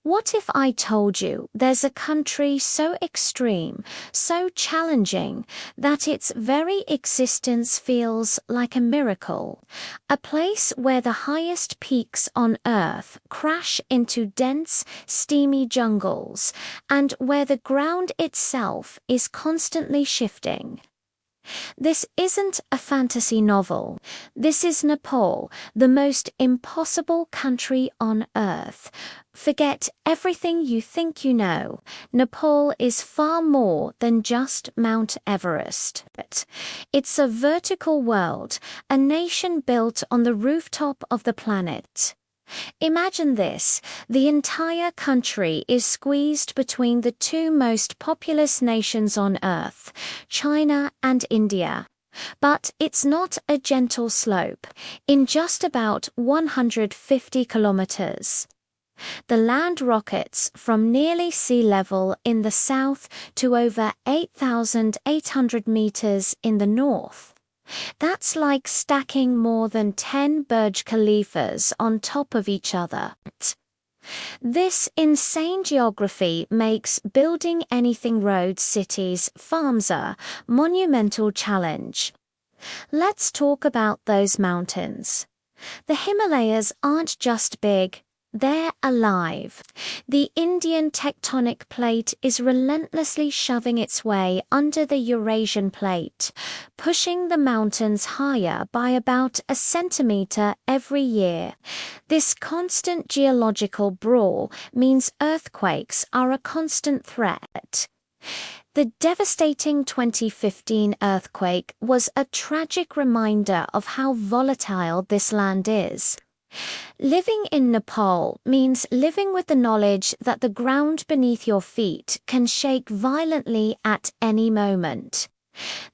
What if I told you there's a country so extreme, so challenging, that its very existence feels like a miracle? A place where the highest peaks on Earth crash into dense, steamy jungles, and where the ground itself is constantly shifting. This isn't a fantasy novel. This is Nepal, the most impossible country on Earth. Forget everything you think you know. Nepal is far more than just Mount Everest. It's a vertical world, a nation built on the rooftop of the planet. Imagine this: the entire country is squeezed between the two most populous nations on Earth, China and India. But it's not a gentle slope. In just about 150 kilometers, the land rockets from nearly sea level in the south to over 8,800 meters in the north. That's like stacking more than 10 Burj Khalifas on top of each other. This insane geography makes building anything roads, cities, farms a monumental challenge. Let's talk about those mountains. The Himalayas aren't just big, they're alive. The Indian tectonic plate is relentlessly shoving its way under the Eurasian plate, pushing the mountains higher by about a centimeter every year. This constant geological brawl means earthquakes are a constant threat. The devastating 2015 earthquake was a tragic reminder of how volatile this land is. Living in Nepal means living with the knowledge that the ground beneath your feet can shake violently at any moment.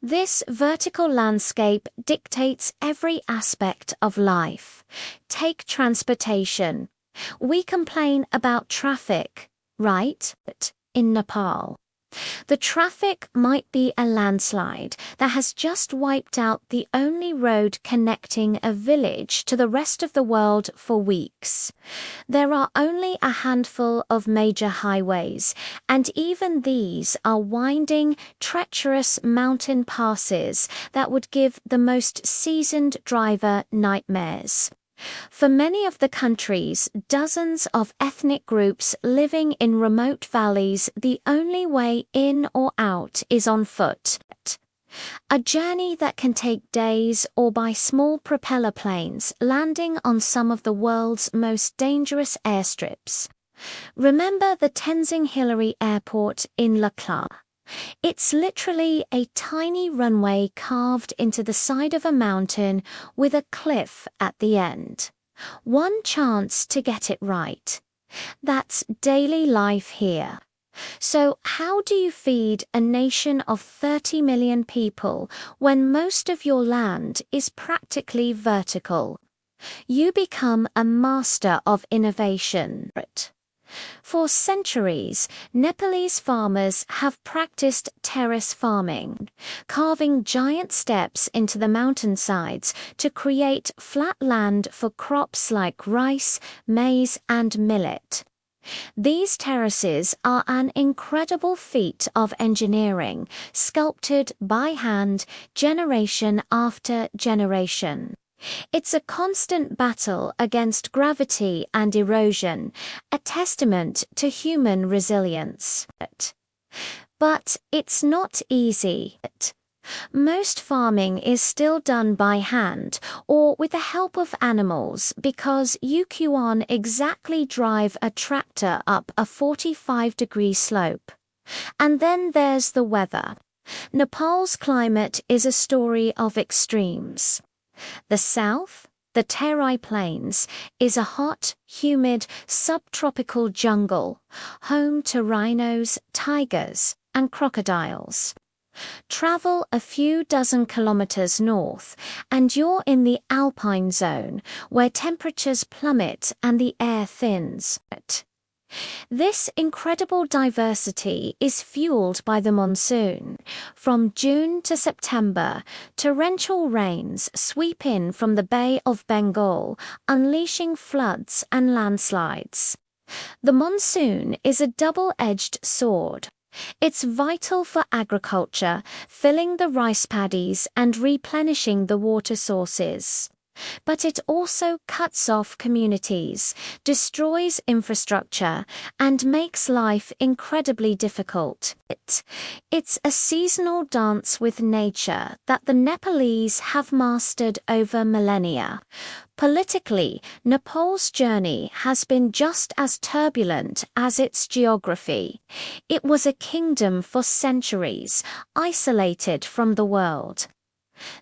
This vertical landscape dictates every aspect of life. Take transportation. We complain about traffic, right? In Nepal, the traffic might be a landslide that has just wiped out the only road connecting a village to the rest of the world for weeks. There are only a handful of major highways, and even these are winding, treacherous mountain passes that would give the most seasoned driver nightmares. For many of the country's dozens of ethnic groups living in remote valleys, the only way in or out is on foot. A journey that can take days, or by small propeller planes landing on some of the world's most dangerous airstrips. Remember the Tenzing Hillary Airport in Lhasa? It's literally a tiny runway carved into the side of a mountain with a cliff at the end. One chance to get it right. That's daily life here. So how do you feed a nation of 30 million people when most of your land is practically vertical? You become a master of innovation. For centuries, Nepalese farmers have practiced terrace farming, carving giant steps into the mountainsides to create flat land for crops like rice, maize, and millet. These terraces are an incredible feat of engineering, sculpted by hand, generation after generation. It's a constant battle against gravity and erosion, a testament to human resilience. But it's not easy. Most farming is still done by hand or with the help of animals because you can't exactly drive a tractor up a 45-degree slope. And then there's the weather. Nepal's climate is a story of extremes. The south, the Terai Plains, is a hot, humid, subtropical jungle, home to rhinos, tigers, and crocodiles. Travel a few dozen kilometers north, and you're in the alpine zone, where temperatures plummet and the air thins. This incredible diversity is fueled by the monsoon. From June to September, torrential rains sweep in from the Bay of Bengal, unleashing floods and landslides. The monsoon is a double-edged sword. It's vital for agriculture, filling the rice paddies and replenishing the water sources. But it also cuts off communities, destroys infrastructure, and makes life incredibly difficult. It's a seasonal dance with nature that the Nepalese have mastered over millennia. Politically, Nepal's journey has been just as turbulent as its geography. It was a kingdom for centuries, isolated from the world.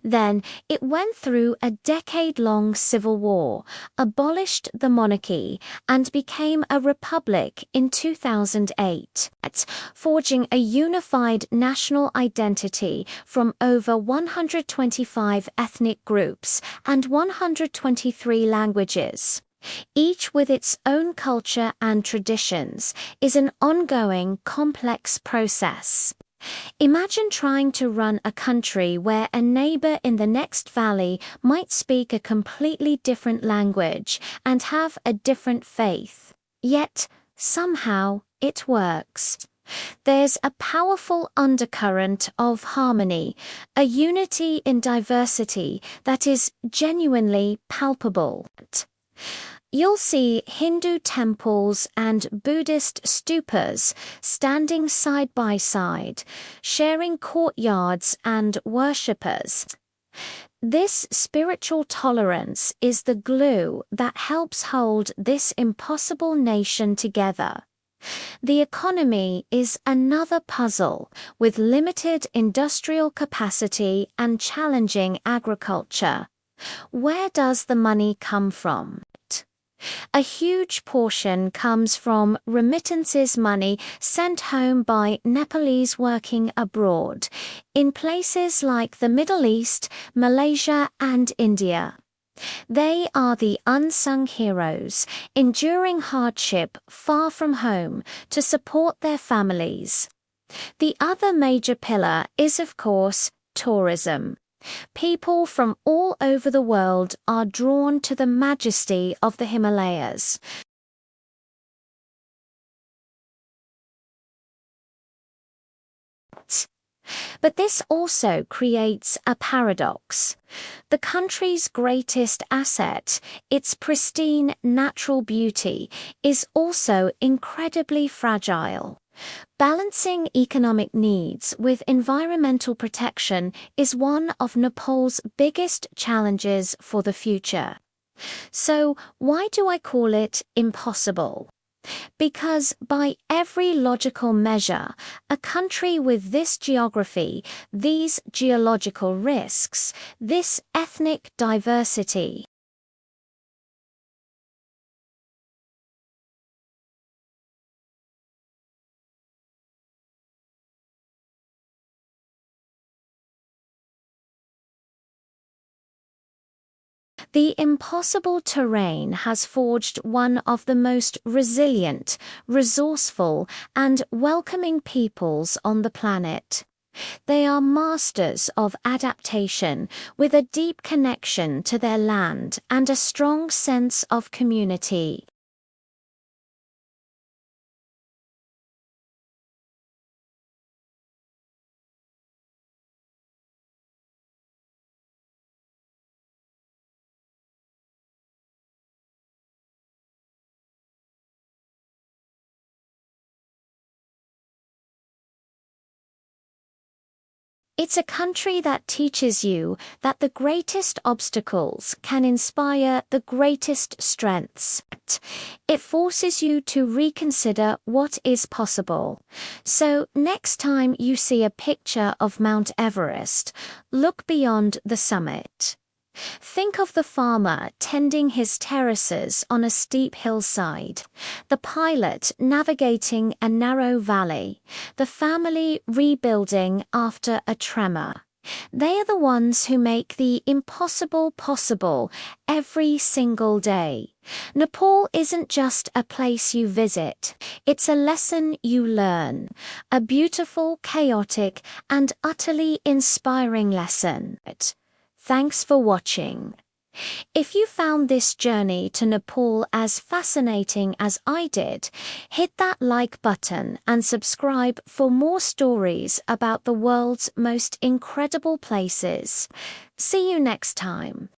Then it went through a decade-long civil war, abolished the monarchy, and became a republic in 2008, forging a unified national identity from over 125 ethnic groups and 123 languages. Each with its own culture and traditions, is an ongoing, complex process. Imagine trying to run a country where a neighbor in the next valley might speak a completely different language and have a different faith. Yet, somehow, it works. There's a powerful undercurrent of harmony, a unity in diversity that is genuinely palpable. You'll see Hindu temples and Buddhist stupas standing side by side, sharing courtyards and worshippers. This spiritual tolerance is the glue that helps hold this impossible nation together. The economy is another puzzle, with limited industrial capacity and challenging agriculture. Where does the money come from? A huge portion comes from remittances money sent home by Nepalese working abroad, in places like the Middle East, Malaysia, and India. They are the unsung heroes, enduring hardship far from home to support their families. The other major pillar is, of course, tourism. People from all over the world are drawn to the majesty of the Himalayas. But this also creates a paradox. The country's greatest asset, its pristine natural beauty, is also incredibly fragile. Balancing economic needs with environmental protection is one of Nepal's biggest challenges for the future. So, why do I call it impossible? Because by every logical measure, a country with this geography, these geological risks, this ethnic diversity, the impossible terrain has forged one of the most resilient, resourceful, and welcoming peoples on the planet. They are masters of adaptation, with a deep connection to their land and a strong sense of community. It's a country that teaches you that the greatest obstacles can inspire the greatest strengths. It forces you to reconsider what is possible. So next time you see a picture of Mount Everest, look beyond the summit. Think of the farmer tending his terraces on a steep hillside, the pilot navigating a narrow valley, the family rebuilding after a tremor. They are the ones who make the impossible possible every single day. Nepal isn't just a place you visit, it's a lesson you learn, a beautiful, chaotic, and utterly inspiring lesson. Thanks for watching. If you found this journey to Nepal as fascinating as I did, hit that like button and subscribe for more stories about the world's most incredible places. See you next time.